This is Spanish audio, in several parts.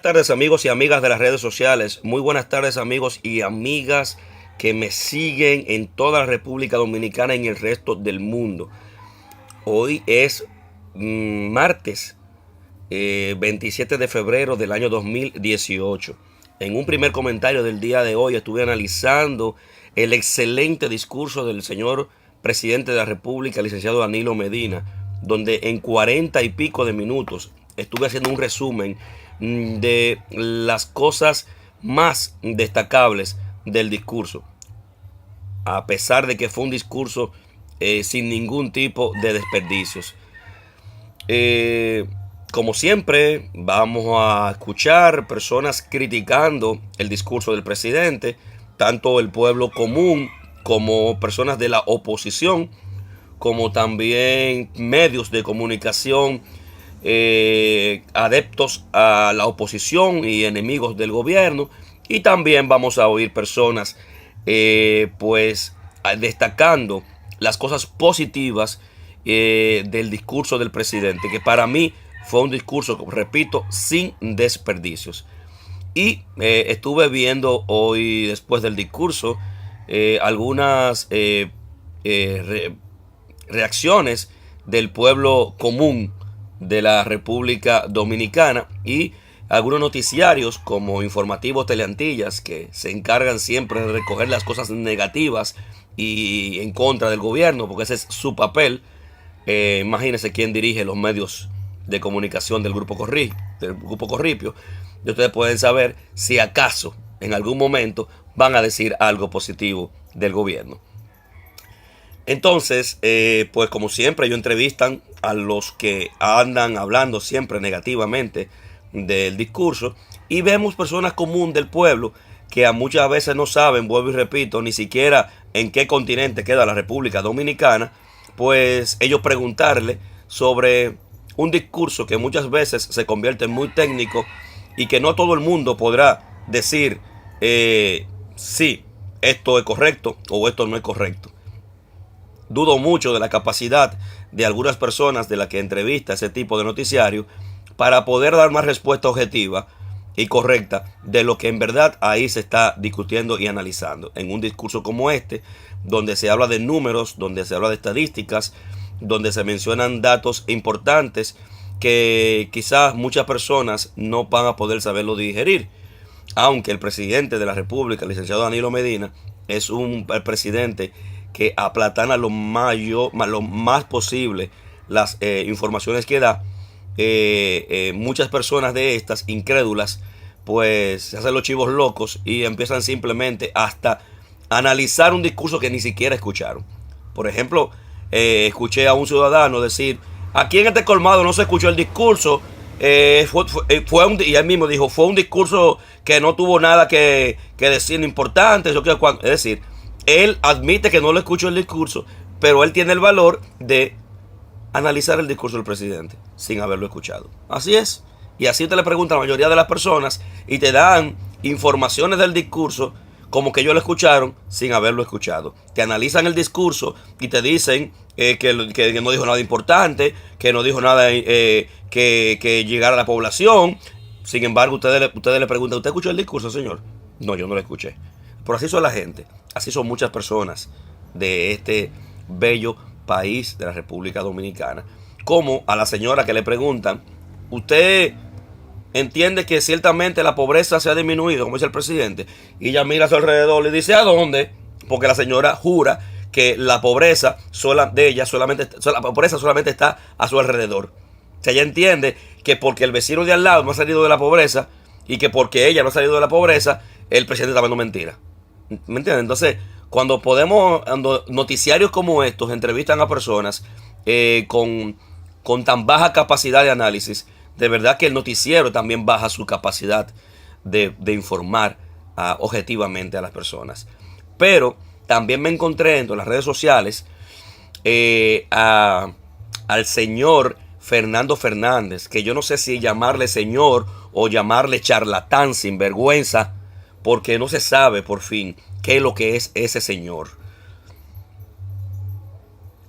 Buenas tardes amigos y amigas de las redes sociales. Muy buenas tardes amigos y amigas que me siguen en toda la República Dominicana y en el resto del mundo. Hoy es martes 27 de febrero del año 2018. En un primer comentario del día de hoy estuve analizando el excelente discurso del señor presidente de la República, licenciado Danilo Medina, donde en 40 y pico de minutos estuve haciendo un resumen de las cosas más destacables del discurso, a pesar de que fue un discurso sin ningún tipo de desperdicios. Eh, Como siempre, vamos a escuchar personas criticando el discurso del presidente, tanto el pueblo común como personas de la oposición, como también medios de comunicación adeptos a la oposición y enemigos del gobierno. Y también vamos a oír personas destacando las cosas positivas del discurso del presidente, que para mí fue un discurso, repito, sin desperdicios. Y estuve viendo hoy, después del discurso, algunas reacciones del pueblo común de la República Dominicana y algunos noticiarios como Informativos Teleantillas, que se encargan siempre de recoger las cosas negativas y en contra del gobierno, porque ese es su papel. Imagínense quién dirige los medios de comunicación del grupo Corripio. Y ustedes pueden saber si acaso en algún momento van a decir algo positivo del gobierno. Entonces, pues como siempre, ellos entrevistan a los que andan hablando siempre negativamente del discurso, y vemos personas comunes del pueblo que a muchas veces no saben, vuelvo y repito, ni siquiera en qué continente queda la República Dominicana. Pues ellos preguntarle sobre un discurso que muchas veces se convierte en muy técnico y que no todo el mundo podrá decir sí, esto es correcto o esto no es correcto. Dudo mucho de la capacidad de algunas personas de las que entrevista ese tipo de noticiario para poder dar una respuesta objetiva y correcta de lo que en verdad ahí se está discutiendo y analizando. En un discurso como este, donde se habla de números, donde se habla de estadísticas, donde se mencionan datos importantes que quizás muchas personas no van a poder saberlo digerir. Aunque el presidente de la República, el licenciado Danilo Medina, es un presidente que aplatana lo más posible las informaciones que da. Muchas personas de estas incrédulas pues se hacen los chivos locos y empiezan simplemente hasta a analizar un discurso que ni siquiera escucharon. Por ejemplo, escuché a un ciudadano decir: aquí en este colmado no se escuchó el discurso. Y él mismo dijo: fue un discurso que no tuvo nada que decir importante. Es decir, él admite que no lo escuchó el discurso, pero él tiene el valor de analizar el discurso del presidente sin haberlo escuchado. Así es. Y así te le pregunta a la mayoría de las personas y te dan informaciones del discurso como que ellos lo escucharon sin haberlo escuchado. Te analizan el discurso y te dicen que no dijo nada importante, que no dijo nada que llegara a la población. Sin embargo, ustedes le preguntan: ¿usted escuchó el discurso, señor? No, yo no lo escuché. Pero así son la gente, así son muchas personas de este bello país de la República Dominicana. Como a la señora que le preguntan: ¿usted entiende que ciertamente la pobreza se ha disminuido, como dice el presidente? Y ella mira a su alrededor y dice: ¿a dónde? Porque la señora jura que la pobreza la pobreza solamente está a su alrededor. O sea, ella entiende que porque el vecino de al lado no ha salido de la pobreza y que porque ella no ha salido de la pobreza, el presidente está hablando mentira. ¿Me entiendes? Entonces, cuando noticiarios como estos entrevistan a personas con tan baja capacidad de análisis, de verdad que el noticiero también baja su capacidad de informar objetivamente a las personas. Pero también me encontré en las redes sociales al señor Fernando Fernández, que yo no sé si llamarle señor o llamarle charlatán sin vergüenza, porque no se sabe por fin qué es lo que es ese señor.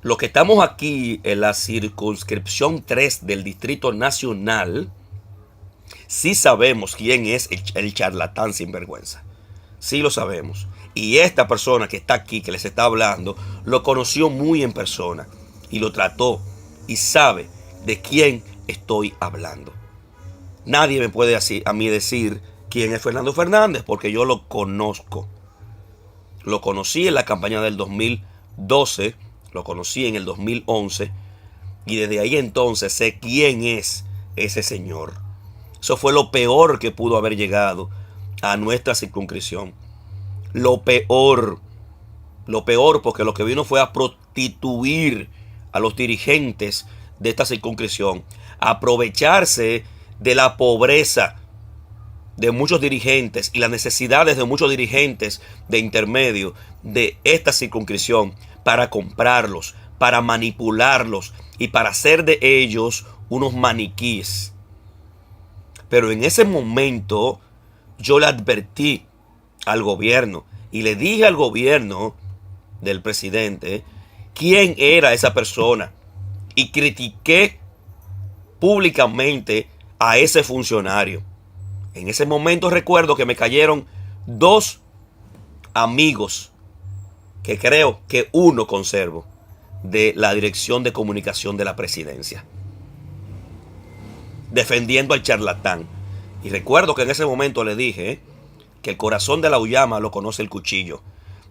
Los que estamos aquí en la circunscripción 3 del Distrito Nacional Sí sabemos quién es el charlatán sinvergüenza. Sí lo sabemos. Y esta persona que está aquí, que les está hablando, lo conoció muy en persona y lo trató y sabe de quién estoy hablando. Nadie me puede a mí decir quién es Fernando Fernández porque yo lo conozco. Lo conocí en la campaña del 2012, lo conocí en el 2011 y desde ahí entonces sé quién es ese señor. Eso fue lo peor que pudo haber llegado a nuestra circunscripción. Lo peor porque lo que vino fue a prostituir a los dirigentes de esta circunscripción, a aprovecharse de la pobreza de muchos dirigentes y las necesidades de muchos dirigentes de intermedio de esta circunscripción para comprarlos, para manipularlos y para hacer de ellos unos maniquíes. Pero en ese momento yo le advertí al gobierno y le dije al gobierno del presidente quién era esa persona y critiqué públicamente a ese funcionario. En ese momento recuerdo que me cayeron 2 amigos que creo que uno conservo de la Dirección de Comunicación de la Presidencia, defendiendo al charlatán. Y recuerdo que en ese momento le dije que el corazón de la uyama lo conoce el cuchillo.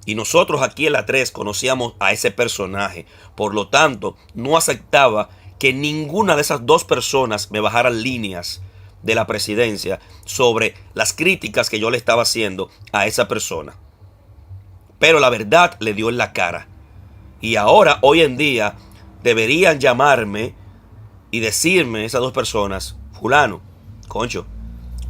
Y nosotros aquí en la 3 conocíamos a ese personaje. Por lo tanto, no aceptaba que ninguna de esas 2 personas me bajaran líneas de la presidencia sobre las críticas que yo le estaba haciendo a esa persona. Pero la verdad le dio en la cara. Y ahora, hoy en día, deberían llamarme y decirme esas 2 personas: fulano, concho,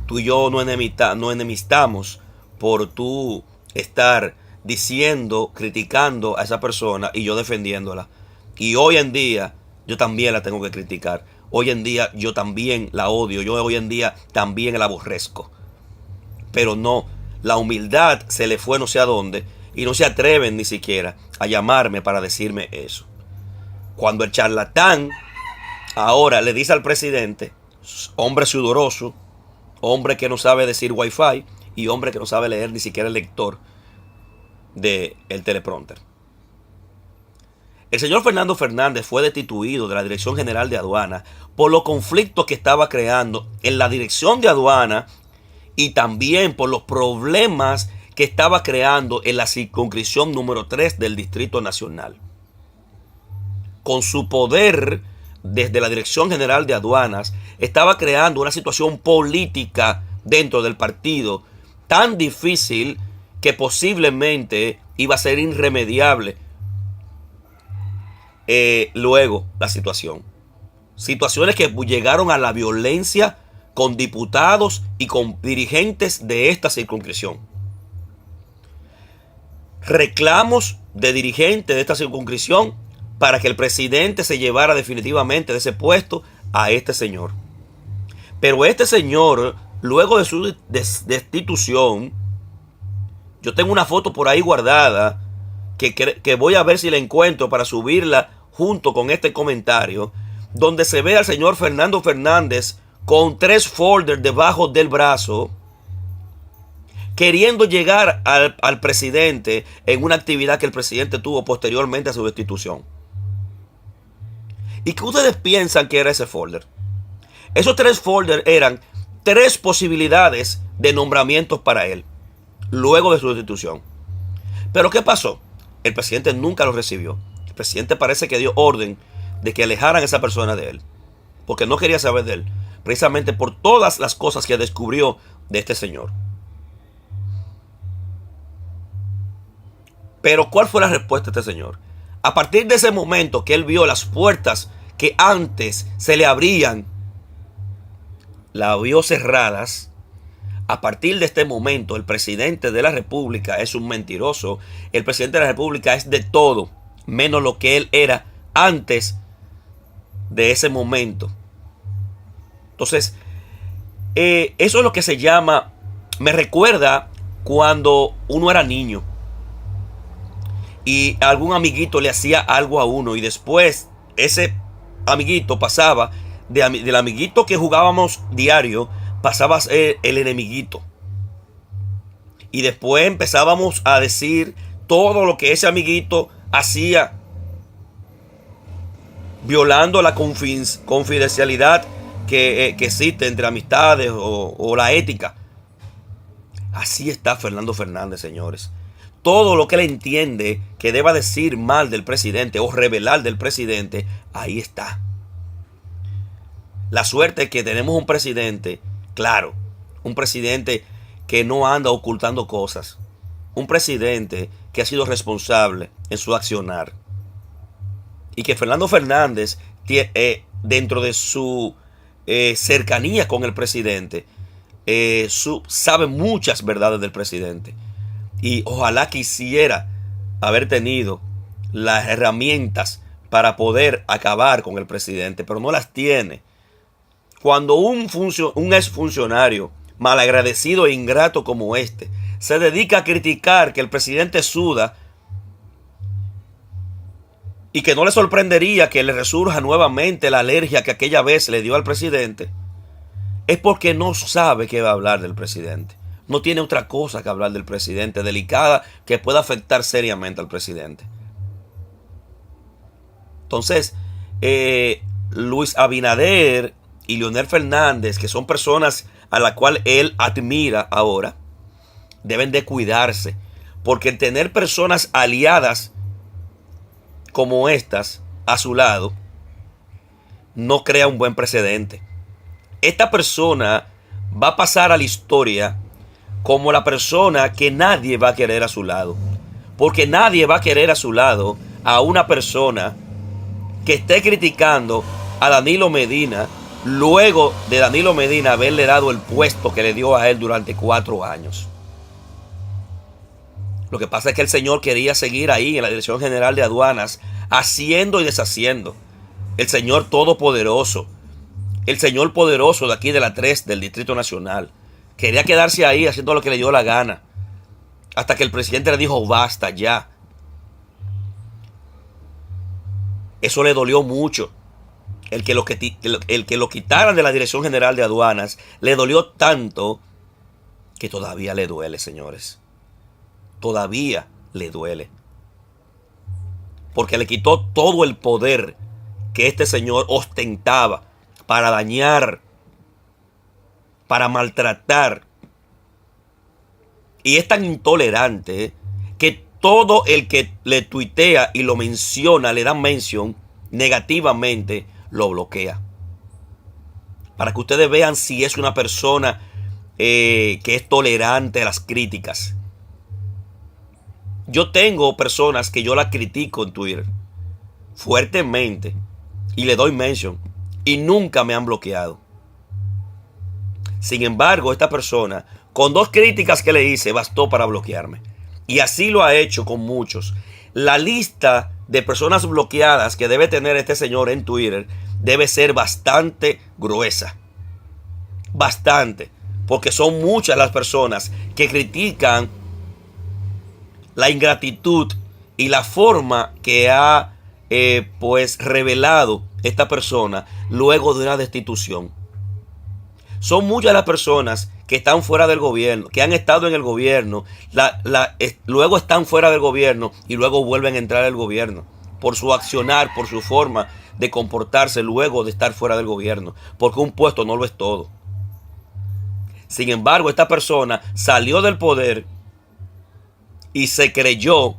tú y yo no enemistamos por tú estar diciendo, criticando a esa persona y yo defendiéndola. Y hoy en día yo también la tengo que criticar. Hoy en día yo también la odio. Yo hoy en día también la aborrezco. Pero no, la humildad se le fue no sé a dónde y no se atreven ni siquiera a llamarme para decirme eso. Cuando el charlatán ahora le dice al presidente, hombre sudoroso, hombre que no sabe decir wifi y hombre que no sabe leer ni siquiera el lector del teleprompter. El señor Fernando Fernández fue destituido de la Dirección General de Aduana por los conflictos que estaba creando en la Dirección de Aduana y también por los problemas que estaba creando en la circunscripción número 3 del Distrito Nacional. Con su poder desde la Dirección General de Aduanas, estaba creando una situación política dentro del partido tan difícil que posiblemente iba a ser irremediable luego la situación. Situaciones que llegaron a la violencia con diputados y con dirigentes de esta circunscripción. Reclamos de dirigentes de esta circunscripción para que el presidente se llevara definitivamente de ese puesto a este señor. Pero este señor, luego de su destitución, yo tengo una foto por ahí guardada que voy a ver si la encuentro para subirla junto con este comentario, donde se ve al señor Fernando Fernández con 3 folders debajo del brazo, queriendo llegar al presidente en una actividad que el presidente tuvo posteriormente a su destitución. ¿Y qué ustedes piensan que era ese folder? Esos 3 folders eran 3 posibilidades de nombramientos para él, luego de su destitución. ¿Pero qué pasó? El presidente nunca lo recibió. El presidente parece que dio orden de que alejaran a esa persona de él, porque no quería saber de él, precisamente por todas las cosas que descubrió de este señor. Pero ¿cuál fue la respuesta de este señor? A partir de ese momento que él vio las puertas que antes se le abrían, las vio cerradas. A partir de este momento, el presidente de la República es un mentiroso. El presidente de la República es de todo, menos lo que él era antes de ese momento. Entonces, eso es lo que se llama, me recuerda cuando uno era niño y algún amiguito le hacía algo a uno y después ese amiguito pasaba del amiguito que jugábamos diario pasaba a ser el enemiguito. Y después empezábamos a decir todo lo que ese amiguito hacía, violando la confidencialidad que existe entre amistades o la ética. Así está Fernando Fernández, señores. Todo lo que él entiende que deba decir mal del presidente o revelar del presidente, ahí está. La suerte es que tenemos un presidente, claro, un presidente que no anda ocultando cosas. Un presidente que ha sido responsable en su accionar. Y que Fernando Fernández, dentro de su cercanía con el presidente, sabe muchas verdades del presidente. Y ojalá quisiera haber tenido las herramientas para poder acabar con el presidente, pero no las tiene. Cuando un exfuncionario malagradecido e ingrato como este se dedica a criticar que el presidente suda y que no le sorprendería que le resurja nuevamente la alergia que aquella vez le dio al presidente, es porque no sabe qué va a hablar del presidente. No tiene otra cosa que hablar del presidente delicada que pueda afectar seriamente al presidente. Entonces, Luis Abinader y Leonel Fernández, que son personas a las cuales él admira ahora, deben de cuidarse, porque tener personas aliadas como estas a su lado no crea un buen precedente. Esta persona va a pasar a la historia como la persona que nadie va a querer a su lado, porque nadie va a querer a su lado a una persona que esté criticando a Danilo Medina luego de Danilo Medina haberle dado el puesto que le dio a él durante 4 años. Lo que pasa es que el señor quería seguir ahí en la Dirección General de Aduanas, haciendo y deshaciendo. El señor todopoderoso, el señor poderoso de aquí de la 3 del Distrito Nacional, quería quedarse ahí haciendo lo que le dio la gana, hasta que el presidente le dijo basta ya. Eso le dolió mucho. El que lo quitaran de la Dirección General de Aduanas le dolió tanto que todavía le duele, señores. Todavía le duele. Porque le quitó todo el poder que este señor ostentaba para dañar, para maltratar. Y es tan intolerante que todo el que le tuitea y lo menciona, le da mención negativamente, lo bloquea. Para que ustedes vean si es una persona que es tolerante a las críticas. Yo tengo personas que yo las critico en Twitter fuertemente y le doy mention y nunca me han bloqueado. Sin embargo, esta persona, con 2 críticas que le hice, bastó para bloquearme. Y así lo ha hecho con muchos. La lista de personas bloqueadas que debe tener este señor en Twitter debe ser bastante gruesa. Bastante. Porque son muchas las personas que critican la ingratitud y la forma que ha revelado esta persona luego de una destitución. Son muchas las personas que están fuera del gobierno, que han estado en el gobierno, luego están fuera del gobierno y luego vuelven a entrar al gobierno por su accionar, por su forma de comportarse luego de estar fuera del gobierno, porque un puesto no lo es todo. Sin embargo, esta persona salió del poder y se creyó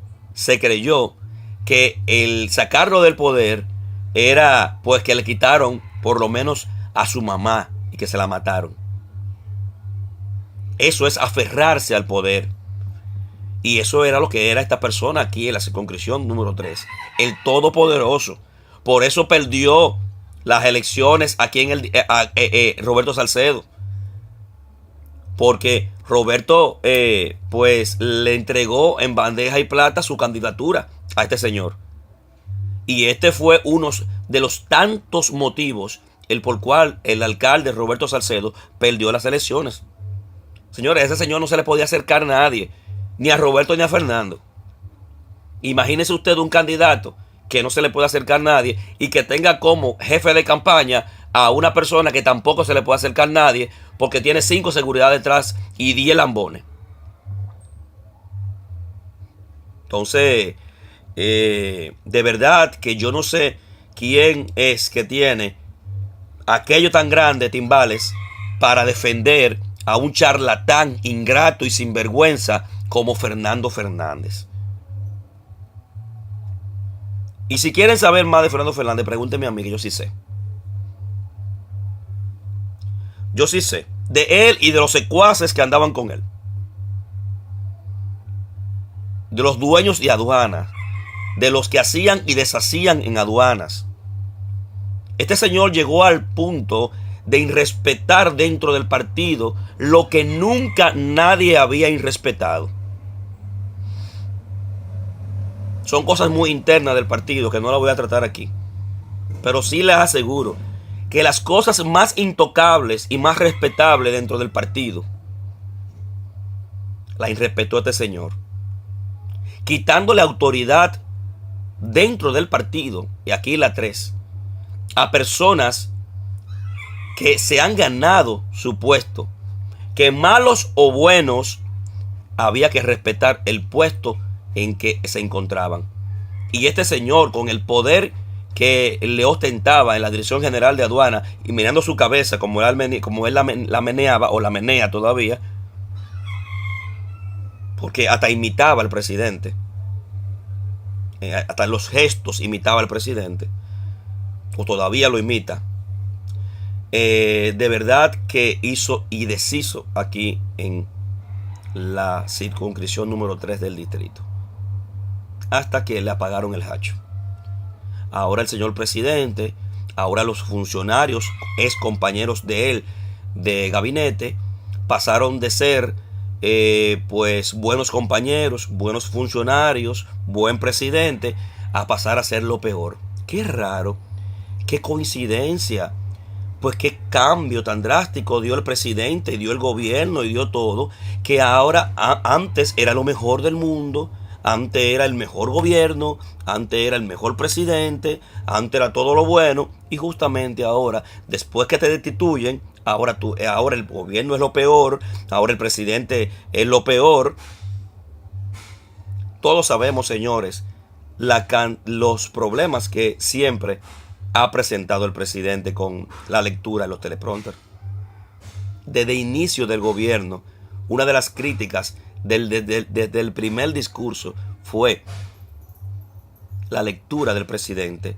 que el sacarlo del poder era pues que le quitaron por lo menos a su mamá y que se la mataron. Eso es aferrarse al poder. Y eso era lo que era esta persona aquí en la circunscripción número 3. El todopoderoso. Por eso perdió las elecciones aquí en Roberto Salcedo. Porque Roberto pues le entregó en bandeja y plata su candidatura a este señor. Y este fue uno de los tantos motivos por cual el alcalde Roberto Salcedo perdió las elecciones. Señores, a ese señor no se le podía acercar a nadie, ni a Roberto ni a Fernando. Imagínese usted un candidato que no se le puede acercar a nadie y que tenga como jefe de campaña a una persona que tampoco se le puede acercar a nadie porque tiene 5 seguridad detrás y 10 lambones. Entonces, de verdad que yo no sé quién es que tiene aquello tan grande, Timbales, para defender a un charlatán ingrato y sinvergüenza como Fernando Fernández. Y si quieren saber más de Fernando Fernández, pregúntenme a mí, que yo sí sé. Yo sí sé de él y de los secuaces que andaban con él, de los dueños de aduanas, de los que hacían y deshacían en aduanas. Este señor llegó al punto de irrespetar dentro del partido lo que nunca nadie había irrespetado. Son cosas muy internas del partido que no las voy a tratar aquí, pero sí les aseguro que las cosas más intocables y más respetables dentro del partido la irrespetó este señor, quitándole autoridad dentro del partido, y aquí la 3, a personas que se han ganado su puesto, que malos o buenos había que respetar el puesto en que se encontraban. Y este señor, con el poder que le ostentaba en la Dirección General de Aduana y mirando su cabeza como él la meneaba o la menea todavía, porque hasta imitaba al presidente, hasta los gestos imitaba al presidente, o todavía lo imita. De verdad que hizo y deshizo aquí en la circunscripción número 3 del distrito, hasta que le apagaron el hacho. Ahora el señor presidente, ahora los funcionarios, ex compañeros de él, de gabinete, pasaron de ser pues buenos compañeros, buenos funcionarios, buen presidente, a pasar a ser lo peor. Qué raro, qué coincidencia, pues qué cambio tan drástico dio el presidente, dio el gobierno y dio todo, que ahora antes era lo mejor del mundo. Antes era el mejor gobierno, antes era el mejor presidente, antes era todo lo bueno, y justamente ahora, después que te destituyen, ahora el gobierno es lo peor, ahora el presidente es lo peor. Todos sabemos, señores, los problemas que siempre ha presentado el presidente con la lectura de los teleprompters. Desde el inicio del gobierno, una de las críticas desde el primer discurso fue la lectura del presidente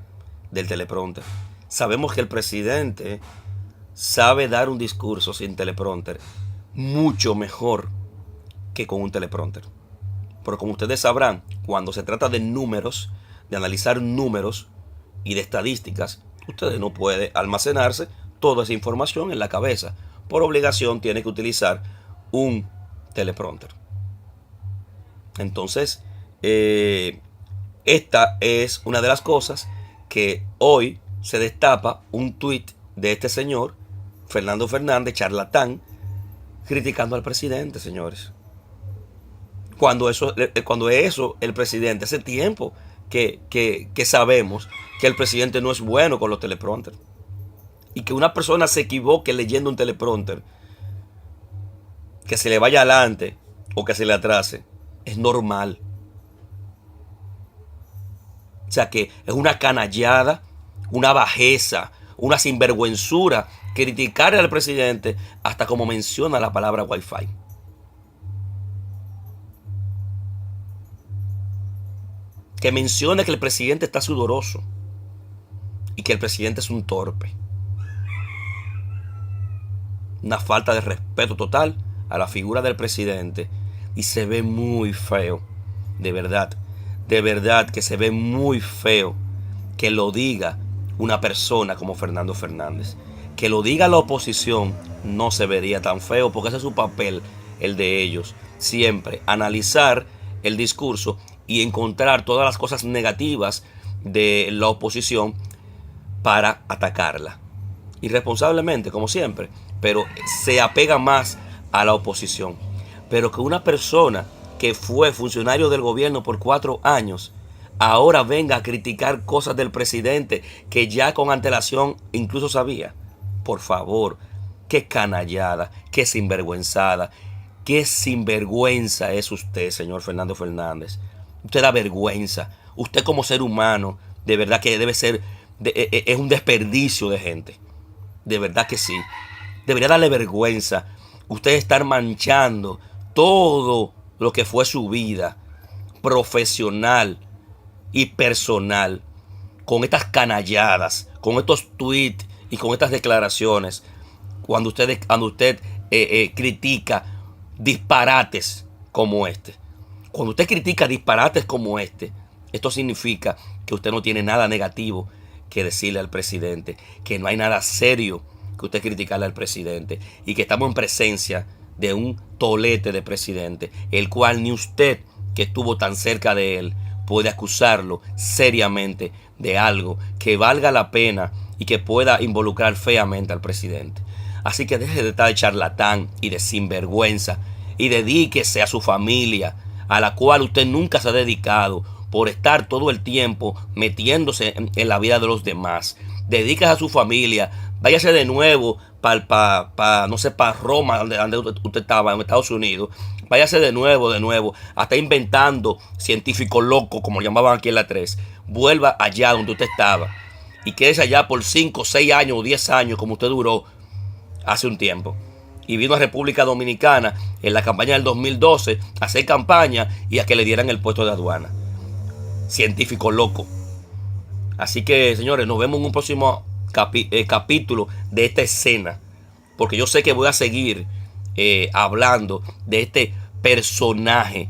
del teleprompter. Sabemos que el presidente sabe dar un discurso sin teleprompter mucho mejor que con un teleprompter. Pero como ustedes sabrán, cuando se trata de números, de analizar números y de estadísticas, ustedes no pueden almacenarse toda esa información en la cabeza. Por obligación tiene que utilizar un teleprompter. Entonces, esta es una de las cosas que hoy se destapa un tuit de este señor, Fernando Fernández, charlatán, criticando al presidente, señores. Cuando eso el presidente, hace tiempo que sabemos que el presidente no es bueno con los teleprompters. Y que una persona se equivoque leyendo un teleprompter, que se le vaya adelante o que se le atrase, es normal. O sea que es una canallada, una bajeza, una sinvergüenzura criticar al presidente hasta como menciona la palabra Wi-Fi. Que mencione que el presidente está sudoroso y que el presidente es un torpe. Una falta de respeto total a la figura del presidente, y se ve muy feo, de verdad que se ve muy feo que lo diga una persona como Fernando Fernández. Que lo diga la oposición no se vería tan feo, porque ese es su papel, el de ellos, siempre analizar el discurso y encontrar todas las cosas negativas de la oposición para atacarla, irresponsablemente como siempre, pero se apega más a la oposición. Pero que una persona que fue funcionario del gobierno por 4 años ahora venga a criticar cosas del presidente que ya con antelación incluso sabía, Por favor, qué canallada, qué sinvergüenzada, qué sinvergüenza es usted, señor Fernando Fernández. Usted da vergüenza. Usted como ser humano, de verdad que debe ser, es un desperdicio de gente. De verdad que sí. Debería darle vergüenza usted estar manchando todo lo que fue su vida profesional y personal con estas canalladas, con estos tweets y con estas declaraciones, cuando usted critica disparates como este. Cuando usted critica disparates como este, esto significa que usted no tiene nada negativo que decirle al presidente, que no hay nada serio que usted criticarle al presidente y que estamos en presencia de un tolete de presidente, el cual ni usted, que estuvo tan cerca de él, puede acusarlo seriamente de algo que valga la pena y que pueda involucrar feamente al presidente. Así que deje de estar de charlatán y de sinvergüenza y dedíquese a su familia, a la cual usted nunca se ha dedicado por estar todo el tiempo metiéndose en la vida de los demás. Dedíquese a su familia, váyase de nuevo para no sé, para Roma, donde usted estaba, en Estados Unidos. Váyase de nuevo, hasta inventando científicos locos, como llamaban aquí en la 3. Vuelva allá donde usted estaba y quédese allá por 5, 6 años o 10 años, como usted duró hace un tiempo. Y vino a República Dominicana en la campaña del 2012 a hacer campaña y a que le dieran el puesto de aduana. Científico loco. Así que, señores, nos vemos en un próximo capítulo de esta escena, porque yo sé que voy a seguir hablando de este personaje,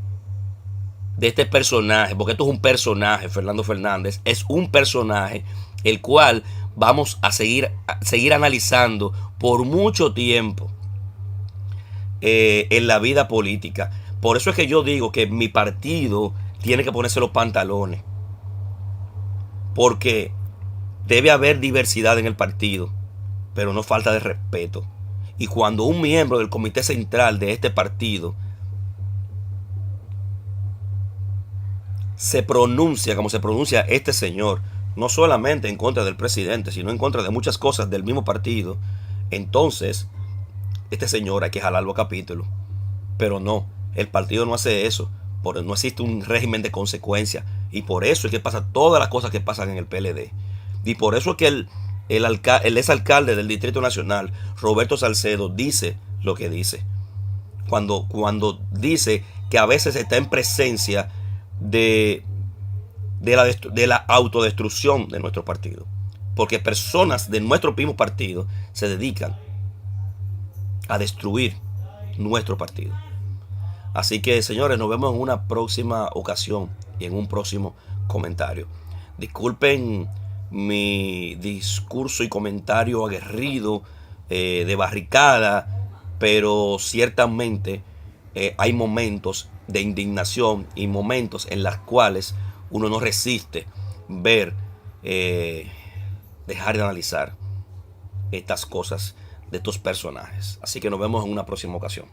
porque esto es un personaje. Fernando Fernández es un personaje el cual vamos a seguir analizando por mucho tiempo en la vida política. Por eso es que yo digo que mi partido tiene que ponerse los pantalones, porque debe haber diversidad en el partido, pero no falta de respeto. Y cuando un miembro del comité central de este partido se pronuncia como se pronuncia este señor, no solamente en contra del presidente, sino en contra de muchas cosas del mismo partido, entonces este señor hay que jalarlo a capítulo. Pero no, el partido no hace eso, porque no existe un régimen de consecuencias, y por eso es que pasa todas las cosas que pasan en el PLD. Y por eso es que el exalcalde del Distrito Nacional, Roberto Salcedo, dice lo que dice. Cuando dice que a veces está en presencia de la autodestrucción de nuestro partido. Porque personas de nuestro mismo partido se dedican a destruir nuestro partido. Así que, señores, nos vemos en una próxima ocasión y en un próximo comentario. Disculpen mi discurso y comentario aguerrido, de barricada, pero ciertamente hay momentos de indignación y momentos en los cuales uno no resiste ver, dejar de analizar estas cosas de estos personajes. Así que nos vemos en una próxima ocasión.